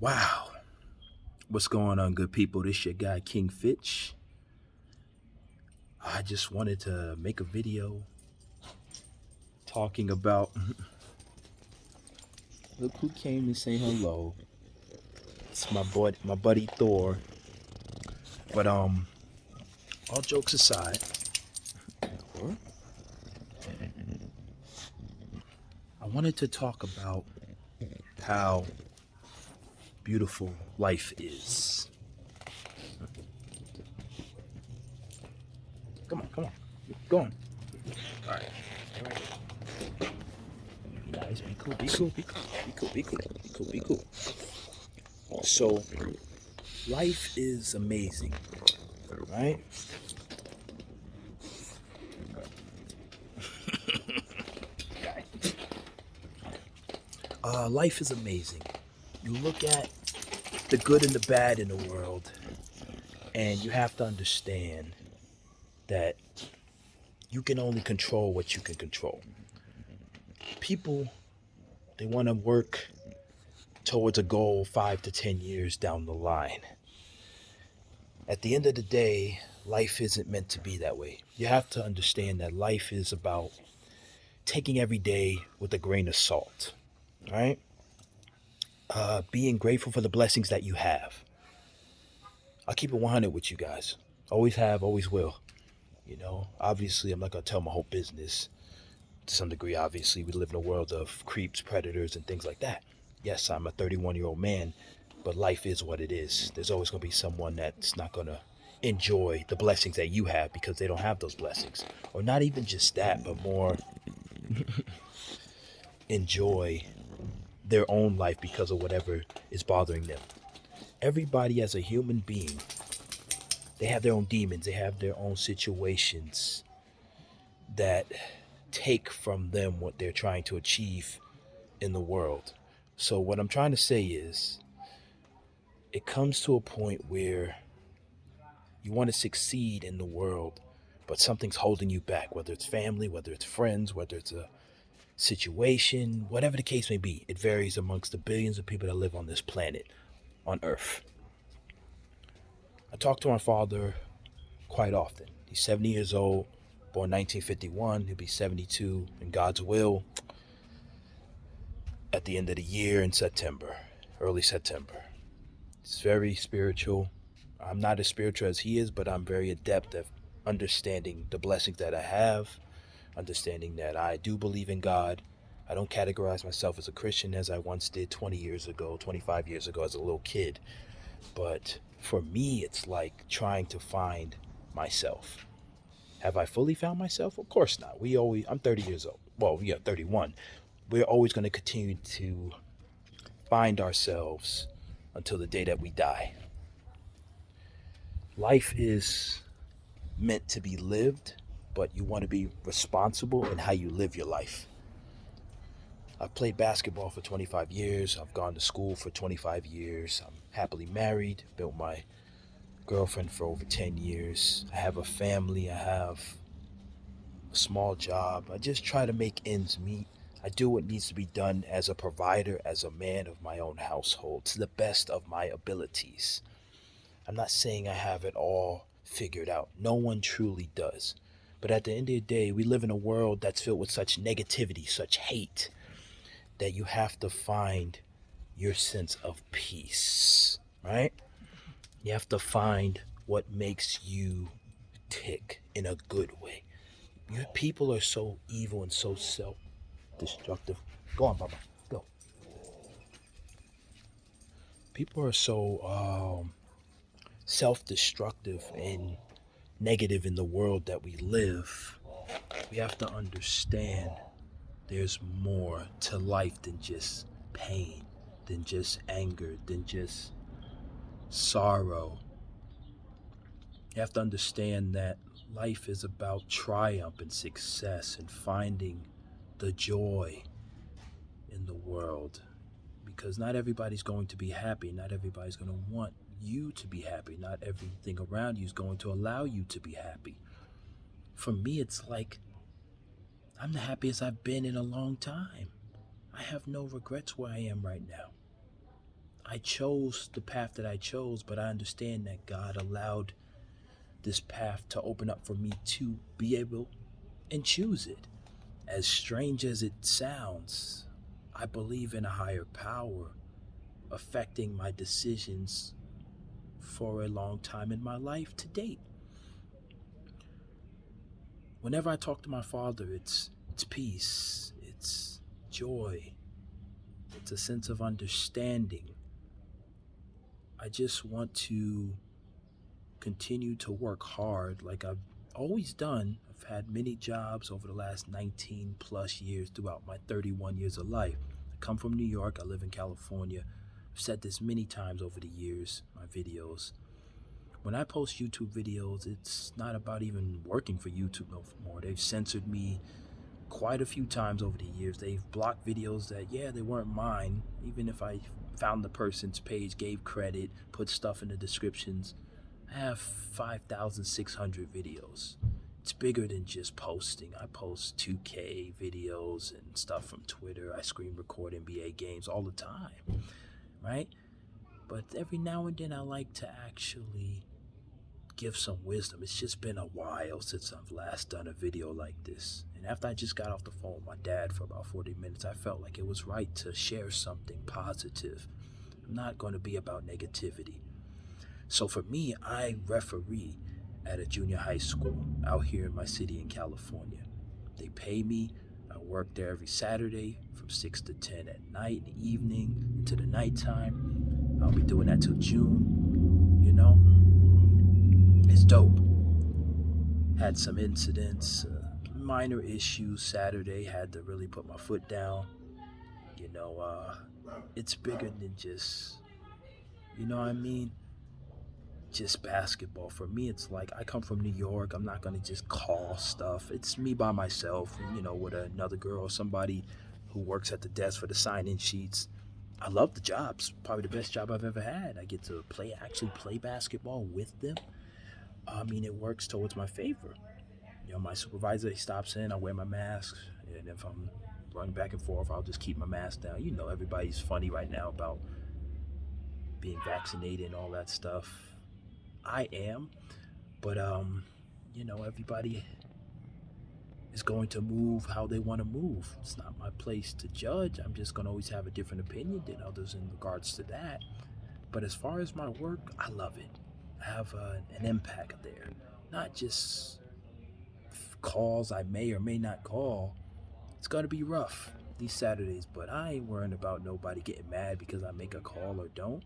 Wow. What's going on, good people? This your guy, King Fitch. I just wanted to make a video talking about look who came to say hello. It's my buddy Thor. But all jokes aside, Thor, I wanted to talk about how beautiful life is. Come on. Go on. Alright. Alright. Be nice, be cool, be cool, be cool, be cool, be cool, be cool, be cool. So life is amazing, right? Life is amazing. You look at the good and the bad in the world, and you have to understand that you can only control what you can control. People, they want to work towards a goal 5 to 10 years down the line. At the end of the day, life isn't meant to be that way. You have to understand that life is about taking every day with a grain of salt, right? Being grateful for the blessings that you have. I'll keep it 100 with you guys. Always have, always will. Obviously, I'm not going to tell my whole business to some degree. Obviously, we live in a world of creeps, predators, and things like that. Yes, I'm a 31-year-old man, but life is what it is. There's always going to be someone that's not going to enjoy the blessings that you have because they don't have those blessings. Or not even just that, but more enjoy their own life because of whatever is bothering them. Everybody, as a human being, they have their own demons, they have their own situations that take from them what they're trying to achieve in the world. So, what I'm trying to say is, it comes to a point where you want to succeed in the world, but something's holding you back, whether it's family, whether it's friends, whether it's a situation, whatever the case may be. It varies amongst the billions of people that live on this planet, on Earth. I talk to my father quite often. He's 70 years old, born 1951. He'll be 72 in God's will at the end of the year in September, early September. It's very spiritual. I'm not as spiritual as he is, but I'm very adept at understanding the blessings that I have, understanding that I do believe in God. I don't categorize myself as a Christian as I once did 20 years ago, 25 years ago as a little kid. But for me, it's like trying to find myself. Have I fully found myself? Of course not. I'm 30 years old. Well, yeah, 31. We're always going to continue to find ourselves until the day that we die. Life is meant to be lived, but you want to be responsible in how you live your life. I've played basketball for 25 years. I've gone to school for 25 years. I'm happily married, built my girlfriend for over 10 years. I have a family. I have a small job. I just try to make ends meet. I do what needs to be done as a provider, as a man of my own household, to the best of my abilities. I'm not saying I have it all figured out. No one truly does. But at the end of the day, we live in a world that's filled with such negativity, such hate, that you have to find your sense of peace, right? You have to find what makes you tick in a good way. People are so evil and so self-destructive. Go on, Papa. Go. People are so self-destructive and negative in the world that we live. We have to understand there's more to life than just pain, than just anger, than just sorrow. You have to understand that life is about triumph and success and finding the joy in the world. Because not everybody's going to be happy. Not everybody's going to want you to be happy. Not everything around you is going to allow you to be happy. For me, it's like I'm the happiest I've been in a long time. I have no regrets where I am right now. I chose the path that I chose, but I understand that God allowed this path to open up for me to be able and choose it. As strange as it sounds, I believe in a higher power affecting my decisions for a long time in my life to date. Whenever I talk to my father, it's peace, it's joy, it's a sense of understanding. I just want to continue to work hard like I've always done. I've had many jobs over the last 19 plus years throughout my 31 years of life. I come from New York, I live in California. I've said this many times over the years, my videos. When I post YouTube videos, it's not about even working for YouTube no more. They've censored me quite a few times over the years. They've blocked videos that, yeah, they weren't mine. Even if I found the person's page, gave credit, put stuff in the descriptions, I have 5,600 videos. It's bigger than just posting. I post 2K videos and stuff from Twitter. I screen record NBA games all the time, right? But every now and then I like to actually give some wisdom. It's just been a while since I've last done a video like this. And after I just got off the phone with my dad for about 40 minutes, I felt like it was right to share something positive. I'm not going to be about negativity. So for me, I referee at a junior high school out here in my city in California. They pay me. I work there every Saturday from 6 to 10 at night, in the evening, into the nighttime. I'll be doing that till June, you know? It's dope. Had some incidents, minor issues Saturday, had to really put my foot down. You know, it's bigger than just, you know what I mean? Just basketball. For me, it's like I come from New York. I'm not going to just call stuff. It's me by myself, you know, with another girl or somebody who works at the desk for the sign-in sheets. I love the jobs. Probably the best job I've ever had. I get to actually play basketball with them. I mean, it works towards my favor. You know, my supervisor, he stops in, I wear my mask, and if I'm running back and forth, I'll just keep my mask down. You know, everybody's funny right now about being vaccinated and all that stuff. I am, but you know, everybody is going to move how they want to move. It's not my place to judge. I'm just going to always have a different opinion than others in regards to that. But as far as my work, I love it. I have an impact there, not just calls I may or may not call. It's gonna be rough these Saturdays, but I ain't worrying about nobody getting mad because I make a call or don't.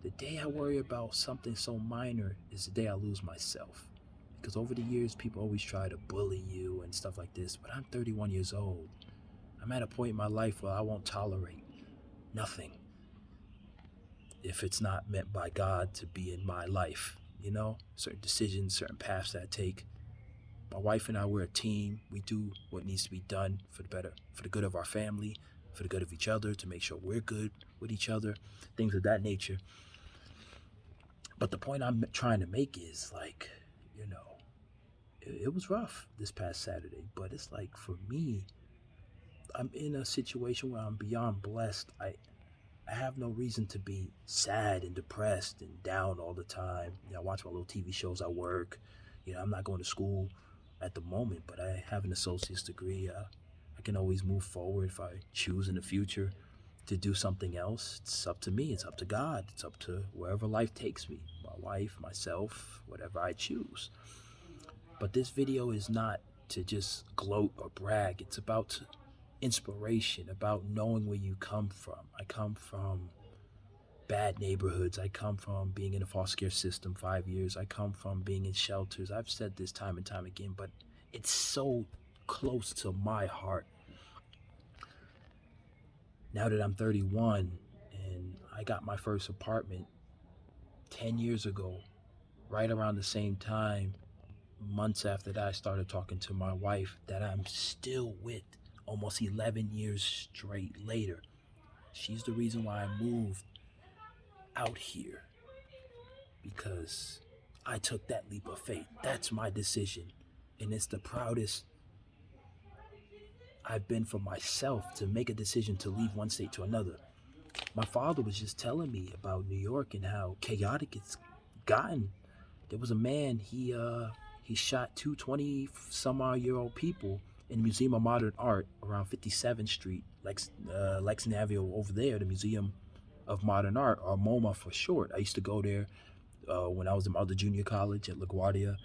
The day I worry about something so minor is the day I lose myself. Because over the years, people always try to bully you and stuff like this, but I'm 31 years old. I'm at a point in my life where I won't tolerate nothing if it's not meant by God to be in my life. You know, certain decisions, certain paths that I take. My wife and I, we're a team. We do what needs to be done for the better, for the good of our family, for the good of each other, to make sure we're good with each other, things of that nature. But the point I'm trying to make is like, you know, it was rough this past Saturday, but it's like for me, I'm in a situation where I'm beyond blessed. I have no reason to be sad and depressed and down all the time. You know, I watch my little TV shows. I work. You know, I'm not going to school at the moment, but I have an associate's degree. I can always move forward if I choose in the future to do something else. It's up to me. It's up to God. It's up to wherever life takes me. My wife, myself, whatever I choose. But this video is not to just gloat or brag. It's about inspiration, about knowing where you come from. I come from bad neighborhoods. I come from being in a foster care system 5 years. I come from being in shelters. I've said this time and time again, but it's so close to my heart. Now that I'm 31 and I got my first apartment 10 years ago, right around the same time, months after that, I started talking to my wife that I'm still with almost 11 years straight later. She's the reason why I moved out here, because I took that leap of faith. That's my decision. And it's the proudest I've been for myself to make a decision to leave one state to another. My father was just telling me about New York and how chaotic it's gotten. There was a man, he shot two 20 some odd year old people in the Museum of Modern Art around 57th Street, Lex Navio over there, the Museum of Modern Art, or MoMA for short. I used to go there when I was in Elder Junior College at LaGuardia.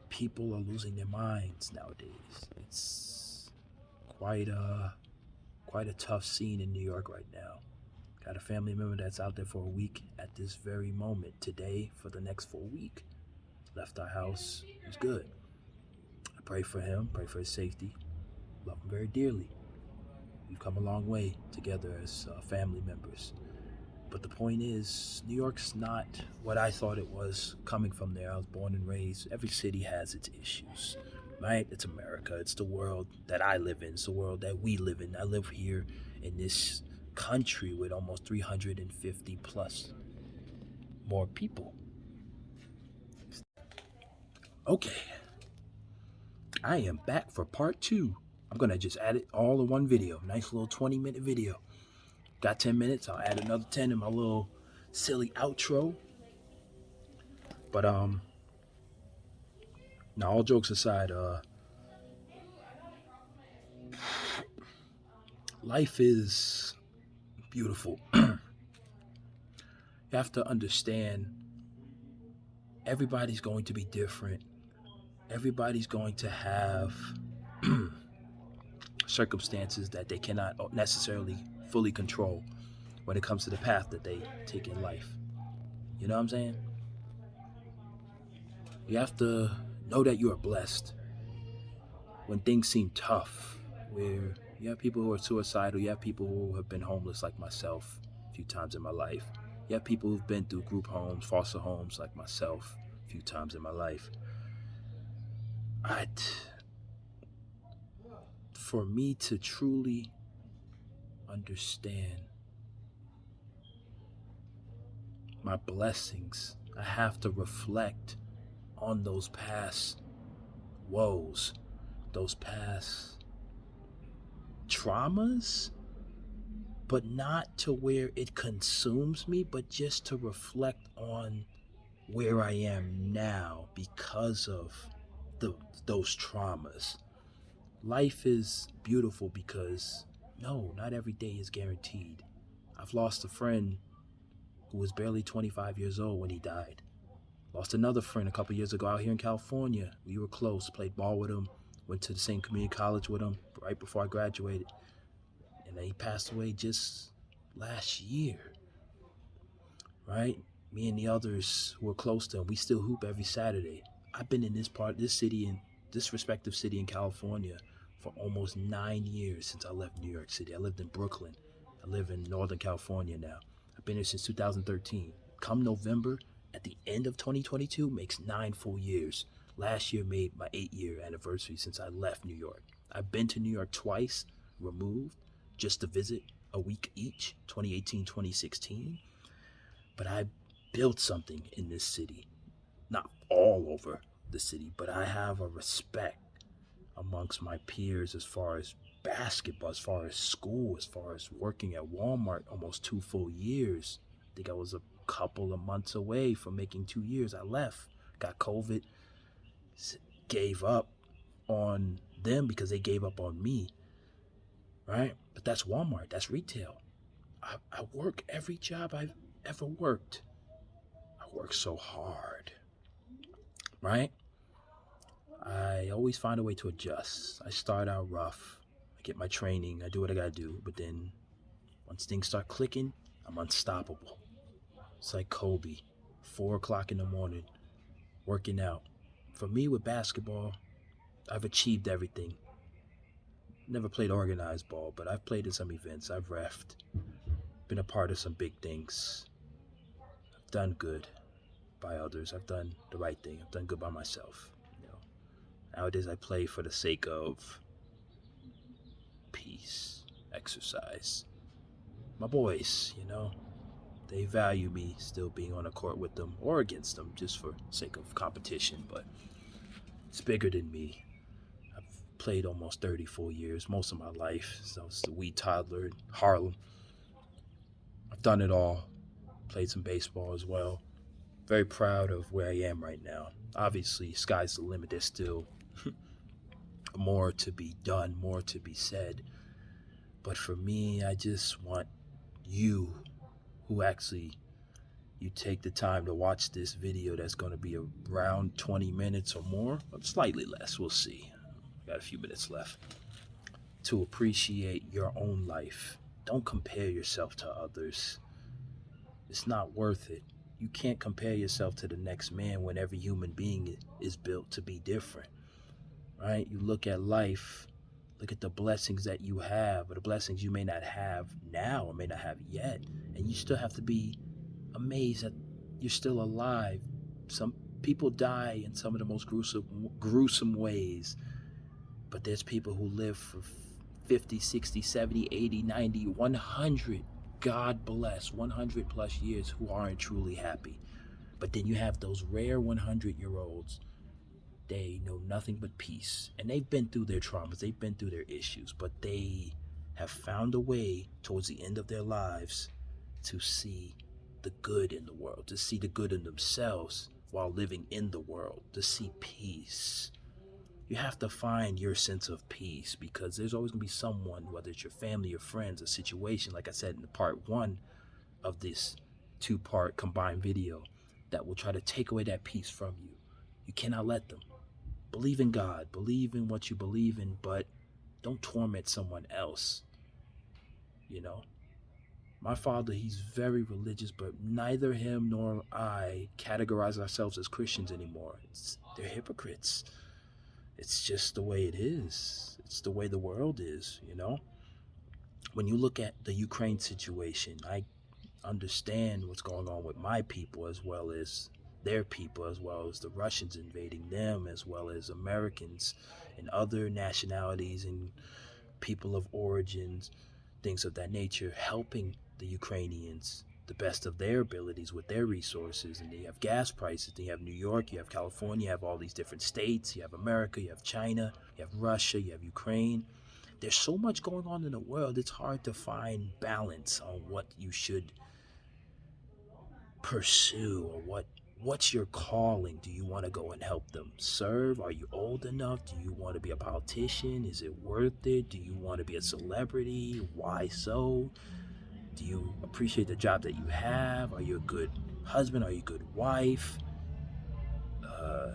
People are losing their minds nowadays. It's quite a quite a tough scene in New York right now. Got a family member that's out there for a week at this very moment. Today, for the next full week, left our house. It was good. I pray for him, pray for his safety. Love him very dearly. We've come a long way together as family members. But the point is, New York's not what I thought it was coming from there. I was born and raised. Every city has its issues, right? It's America. It's the world that I live in. It's the world that we live in. I live here in this country with almost 350 plus more people. Okay, I am back for part two. I'm going to just add it all in one video. Nice little 20-minute video. Got 10 minutes. I'll add another 10 in my little silly outro. But now all jokes aside, life is beautiful. You have to understand everybody's going to be different. Everybody's going to have circumstances that they cannot necessarily fully control when it comes to the path that they take in life. You know what I'm saying? You have to know that you are blessed when things seem tough, where you have people who are suicidal, you have people who have been homeless like myself a few times in my life. You have people who've been through group homes, foster homes like myself a few times in my life. For me to truly understand my blessings, I have to reflect on those past woes, those past traumas, but not to where it consumes me, but just to reflect on where I am now because of those traumas. Life is beautiful because, no, not every day is guaranteed. I've lost a friend who was barely 25 years old when he died. Lost another friend a couple years ago out here in California. We were close, played ball with him, went to the same community college with him right before I graduated. And then he passed away just last year, right? Me and the others who were close to him, we still hoop every Saturday. I've been in this city, in this respective city in California for almost 9 years since I left New York City. I lived in Brooklyn. I live in Northern California now. I've been here since 2013. Come November, at the end of 2022, makes 9 full years. Last year made my 8-year anniversary since I left New York. I've been to New York twice, removed, just to visit a week each, 2018, 2016. But I built something in this city, not all over the city, but I have a respect amongst my peers as far as basketball, as far as school, as far as working at Walmart almost 2 full years. I think I was a couple of months away from making 2 years. I left, got COVID, gave up on them because they gave up on me, right? But that's Walmart, that's retail. I work every job I've ever worked. I work so hard, right? I always find a way to adjust. I start out rough. I get my training. I do what I gotta do. But then once things start clicking, I'm unstoppable. It's like Kobe, 4 o'clock in the morning, working out. For me with basketball, I've achieved everything. Never played organized ball, but I've played in some events. I've reffed, been a part of some big things. I've done good by others. I've done the right thing. I've done good by myself. Nowadays I play for the sake of peace, exercise. My boys, they value me still being on the court with them or against them just for sake of competition, but it's bigger than me. I've played almost 34 years, most of my life. So I was a wee toddler in Harlem. I've done it all. Played some baseball as well. Very proud of where I am right now. Obviously, sky's the limit. There's still more to be done, more to be said. But for me, I just want you who actually you take the time to watch this video that's going to be around 20 minutes or more, or slightly less, we'll see. Got a few minutes left. To appreciate your own life. Don't compare yourself to others. It's not worth it. You can't compare yourself to the next man when every human being is built to be different, right? You look at life, look at the blessings that you have, or the blessings you may not have now or may not have yet, and you still have to be amazed that you're still alive. Some people die in some of the most gruesome ways, but there's people who live for 50, 60, 70, 80, 90, 100, God bless, 100 plus years who aren't truly happy. But then you have those rare 100-year-olds. They know nothing but peace. And they've been through their traumas, they've been through their issues, but they have found a way towards the end of their lives to see the good in the world, to see the good in themselves while living in the world, to see peace. You have to find your sense of peace because there's always going to be someone, whether it's your family or friends, a situation, like I said in the part one of this two-part combined video, that will try to take away that peace from you. You cannot let them. Believe in God, believe in what you believe in, but don't torment someone else. You know, my father, he's very religious, but neither him nor I categorize ourselves as Christians anymore. They're hypocrites. It's just the way it is. It's the way the world is, you know? When you look at the Ukraine situation, I understand what's going on with my people as well as their people, as well as the Russians invading them, as well as Americans and other nationalities and people of origins, things of that nature, helping the Ukrainians the best of their abilities with their resources. And you have gas prices, then you have New York, you have California, you have all these different states, you have America, you have China, you have Russia, you have Ukraine. There's so much going on in the world, it's hard to find balance on what you should pursue or what's your calling. Do you want to go and help them serve? Are you old enough? Do you want to be a politician? Is it worth it? Do you want to be a celebrity? Why so? Do you appreciate the job that you have? Are you a good husband? Are you a good wife?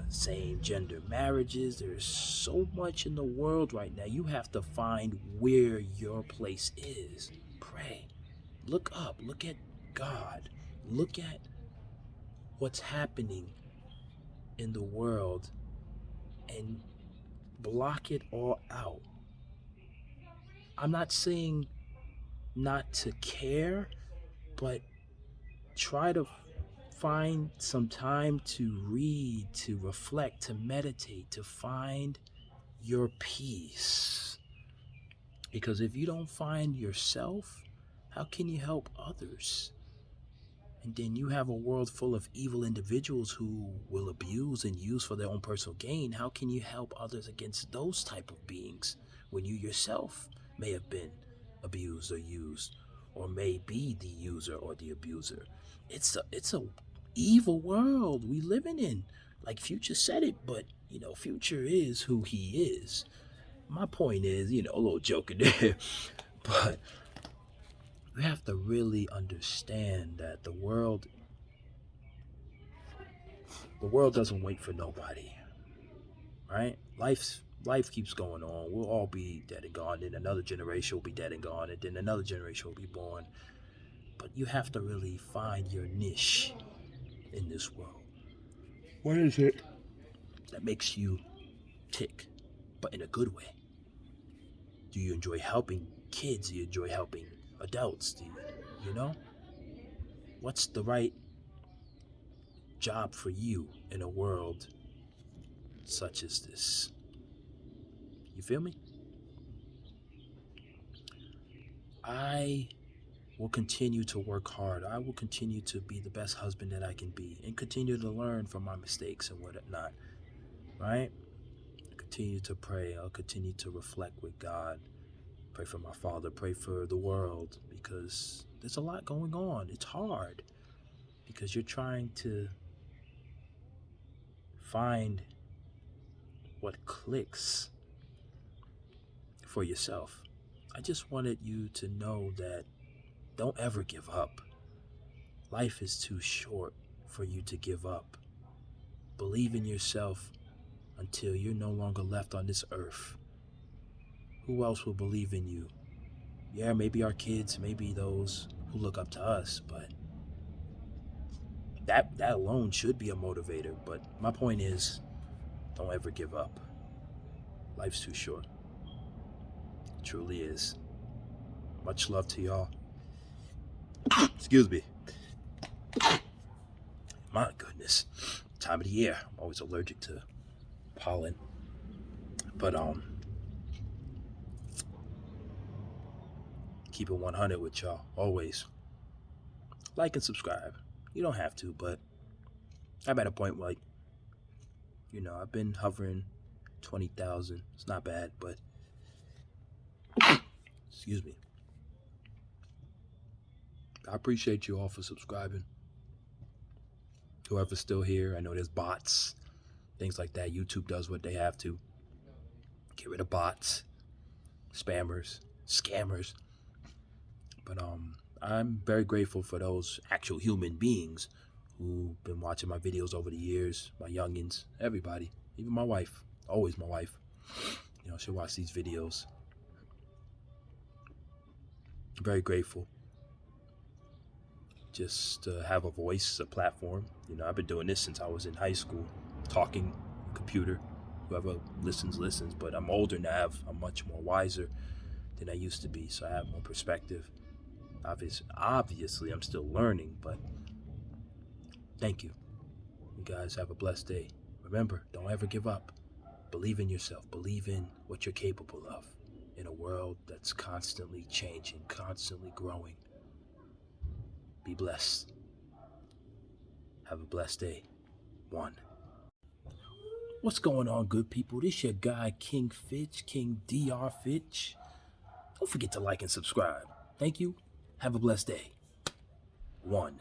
Same gender marriages. There's so much in the world right now. You have to find where your place is. Pray. Look up. Look at God. Look at what's happening in the world and block it all out. I'm not saying not to care, but try to find some time to read, to reflect, to meditate, to find your peace. Because if you don't find yourself, how can you help others? And then you have a world full of evil individuals who will abuse and use for their own personal gain. How can you help others against those type of beings when you yourself may have been abused or used, or may be the user or the abuser? It's a evil world we living in. Like Future said it, but Future is who he is. My point is, a little joking there, but you have to really understand that the world doesn't wait for nobody, right? Life keeps going on. We'll all be dead and gone, then another generation will be dead and gone, and then another generation will be born. But you have to really find your niche in this world. What is it that makes you tick, but in a good way? Do you enjoy helping kids? Do you enjoy helping adults? You know? What's the right job for you in a world such as this? You feel me? I will continue to work hard. I will continue to be the best husband that I can be and continue to learn from my mistakes and whatnot, right? Continue to pray. I'll continue to reflect with God. Pray for my father. Pray for the world, because there's a lot going on. It's hard because you're trying to find what clicks for yourself. I just wanted you to know that don't ever give up. Life is too short for you to give up. Believe in yourself until you're no longer left on this earth. Who else will believe in you? Yeah, maybe our kids, maybe those who look up to us, but that alone should be a motivator. But my point is, don't ever give up. Life's too short. It truly is. Much love to y'all. Excuse me. My goodness. Time of the year. I'm always allergic to pollen. But keep it 100 with y'all. Always. Like and subscribe. You don't have to, but I'm at a point where, I've been hovering 20,000. It's not bad, but excuse me. I appreciate you all for subscribing. Whoever's still here, I know there's bots, things like that. YouTube does what they have to. Get rid of bots, spammers, scammers. But I'm very grateful for those actual human beings who've been watching my videos over the years, my youngins, everybody, even my wife, always my wife. She'll watch these videos. Very grateful just to have a voice, a platform. I've been doing this since I was in high school, talking, computer. Whoever listens, but I'm older now. I'm much more wiser than I used to be, so I have more perspective. Obviously, I'm still learning, but thank you. You guys have a blessed day. Remember, don't ever give up. Believe in yourself. Believe in what you're capable of in a world that's constantly changing, constantly growing. Be blessed. Have a blessed day. 1. What's going on, good people? This your guy, King Fitch, King DR Fitch. Don't forget to like and subscribe. Thank you. Have a blessed day. 1.